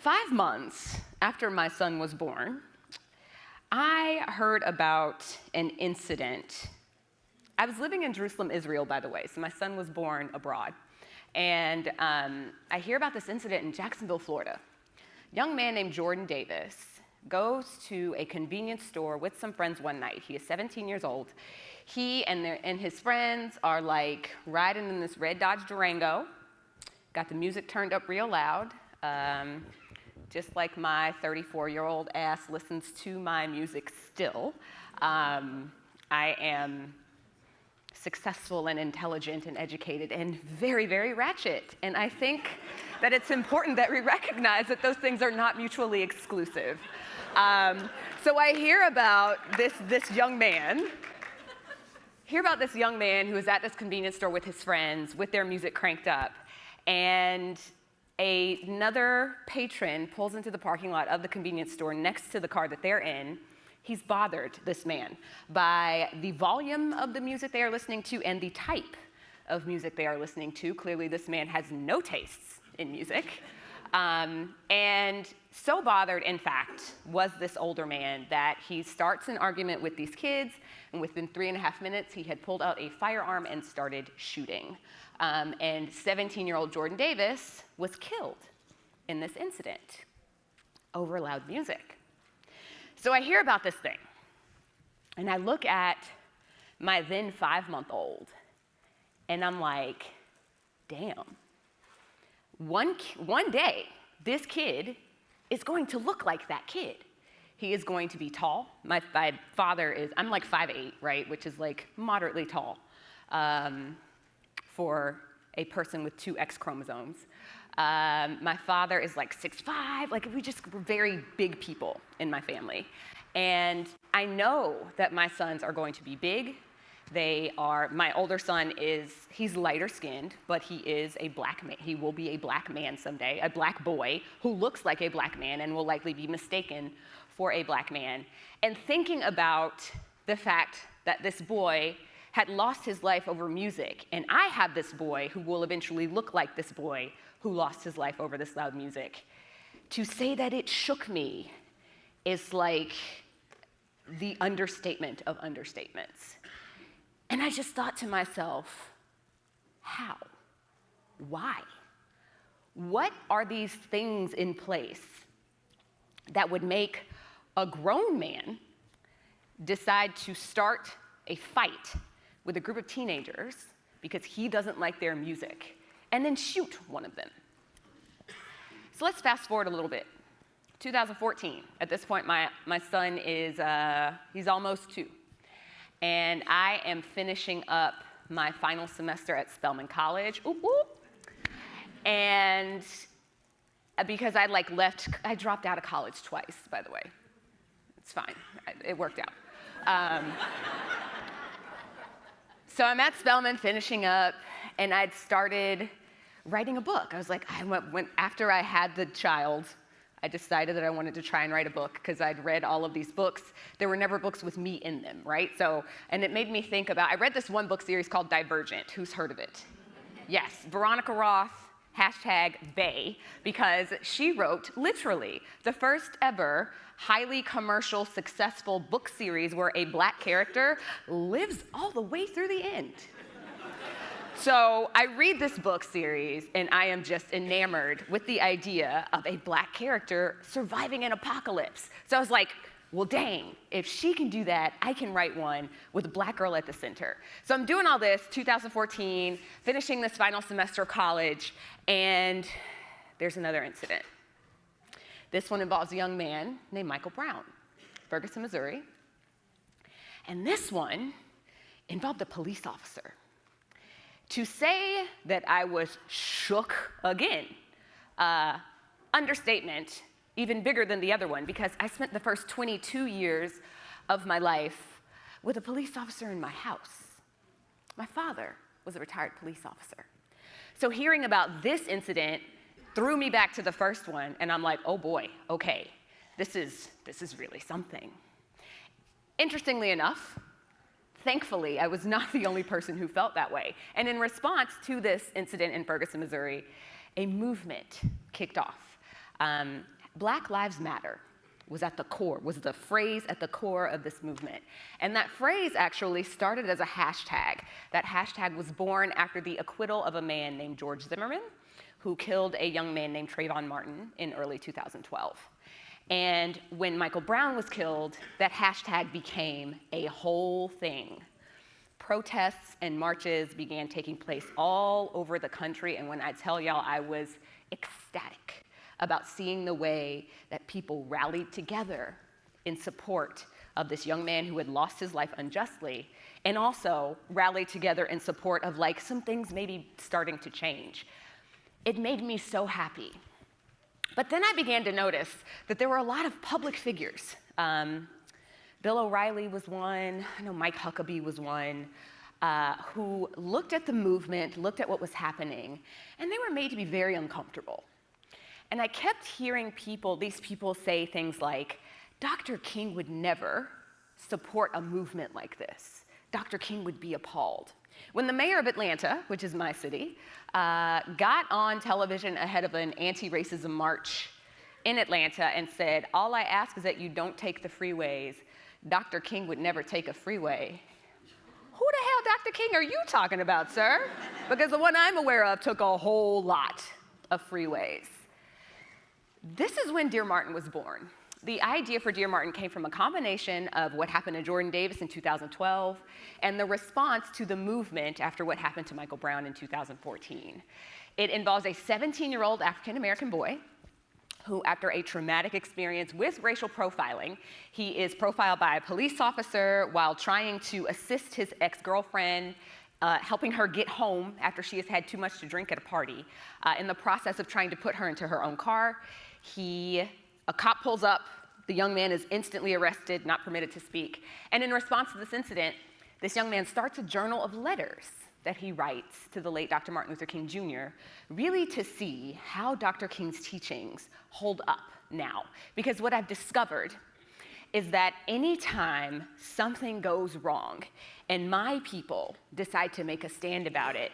5 months after my son was born, I heard about an incident. I was living in Jerusalem, Israel, by the way, so my son was born abroad. And I hear about this incident in Jacksonville, Florida. A young man named Jordan Davis goes to a convenience store with some friends one night. He is 17 years old. He and his friends are like riding in this red Dodge Durango, got the music turned up real loud, just like my 34-year-old ass listens to my music still. I am successful and intelligent and educated and very, very ratchet. And I think that it's important that we recognize that those things are not mutually exclusive. So I hear about this young man who is at this convenience store with his friends with their music cranked up. And another patron pulls into the parking lot of the convenience store next to the car that they're in. He's bothered, this man, by the volume of the music they are listening to and the type of music they are listening to. Clearly, this man has no tastes in music. And so bothered, in fact, was this older man that he starts an argument with these kids, and within 3.5 minutes, he had pulled out a firearm and started shooting. And 17-year-old Jordan Davis was killed in this incident over loud music. So I hear about this thing, and I look at my then 5-month-old, and I'm like, damn. One day, this kid is going to look like that kid. He is going to be tall. My father is, I'm like 5'8", right, which is like moderately tall for a person with 2 X chromosomes. My father is like 6'5", like we're very big people in my family. And I know that my sons are going to be big. My older son he's lighter skinned, but he is a black man. He will be a black man someday, a black boy who looks like a black man and will likely be mistaken for a black man. And thinking about the fact that this boy had lost his life over music, and I have this boy who will eventually look like this boy who lost his life over this loud music. To say that it shook me is like the understatement of understatements. And I just thought to myself, how? Why? What are these things in place that would make a grown man decide to start a fight with a group of teenagers because he doesn't like their music, and then shoot one of them? So let's fast forward a little bit. 2014, at this point, my son is, he's almost 2. And I am finishing up my final semester at Spelman College. Oop, oop. And because I dropped out of college twice, by the way. It's fine, it worked out. So I'm at Spelman finishing up, and I'd started writing a book. I was like, after I had the child, I decided that I wanted to try and write a book because I'd read all of these books. There were never books with me in them, right? And it made me think about, I read this one book series called Divergent. Who's heard of it? Yes, Veronica Roth, #Bae, because she wrote, literally, the first ever highly commercial, successful book series where a black character lives all the way through the end. So I read this book series, and I am just enamored with the idea of a black character surviving an apocalypse. So I was like, well, dang, if she can do that, I can write one with a black girl at the center. So I'm doing all this, 2014, finishing this final semester of college, and there's another incident. This one involves a young man named Michael Brown, Ferguson, Missouri. And this one involved a police officer. To say that I was shook again, understatement, even bigger than the other one, because I spent the first 22 years of my life with a police officer in my house. My father was a retired police officer. So hearing about this incident threw me back to the first one, and I'm like, oh boy, okay, this is really something. Interestingly enough, thankfully, I was not the only person who felt that way. And in response to this incident in Ferguson, Missouri, a movement kicked off. Black Lives Matter was at the core, was the phrase at the core of this movement. And that phrase actually started as a hashtag. That hashtag was born after the acquittal of a man named George Zimmerman, who killed a young man named Trayvon Martin in early 2012. And when Michael Brown was killed, that hashtag became a whole thing. Protests and marches began taking place all over the country, and when I tell y'all, I was ecstatic about seeing the way that people rallied together in support of this young man who had lost his life unjustly, and also rallied together in support of like some things maybe starting to change. It made me so happy. But then I began to notice that there were a lot of public figures. Bill O'Reilly was one, I know Mike Huckabee was one, who looked at the movement, looked at what was happening, and they were made to be very uncomfortable. And I kept hearing these people say things like, Dr. King would never support a movement like this. Dr. King would be appalled. When the mayor of Atlanta, which is my city, got on television ahead of an anti-racism march in Atlanta and said, all I ask is that you don't take the freeways, Dr. King would never take a freeway. Who the hell, Dr. King, are you talking about, sir? Because the one I'm aware of took a whole lot of freeways. This is when Dear Martin was born. The idea for Dear Martin came from a combination of what happened to Jordan Davis in 2012 and the response to the movement after what happened to Michael Brown in 2014. It involves a 17-year-old African-American boy who, after a traumatic experience with racial profiling, he is profiled by a police officer while trying to assist his ex-girlfriend, helping her get home after she has had too much to drink at a party. In the process of trying to put her into her own car, a cop pulls up, the young man is instantly arrested, not permitted to speak. And in response to this incident, this young man starts a journal of letters that he writes to the late Dr. Martin Luther King Jr., really to see how Dr. King's teachings hold up now. Because what I've discovered is that anytime something goes wrong and my people decide to make a stand about it,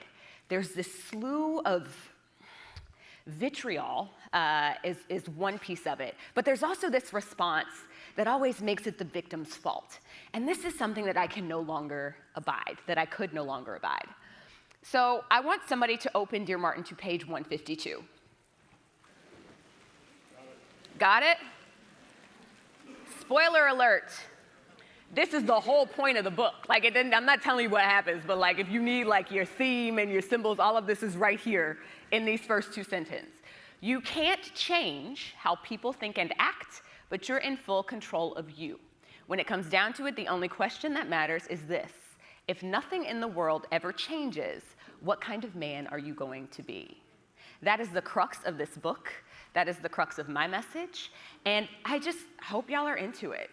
there's this slew of vitriol is one piece of it. But there's also this response that always makes it the victim's fault. And this is something that I can no longer abide, that I could no longer abide. So I want somebody to open Dear Martin to page 152. Got it? Spoiler alert. This is the whole point of the book. Like, I'm not telling you what happens, but like if you need like your theme and your symbols, all of this is right here in these first two sentences. You can't change how people think and act, but you're in full control of you. When it comes down to it, the only question that matters is this: if nothing in the world ever changes, what kind of man are you going to be? That is the crux of this book. That is the crux of my message. And I just hope y'all are into it.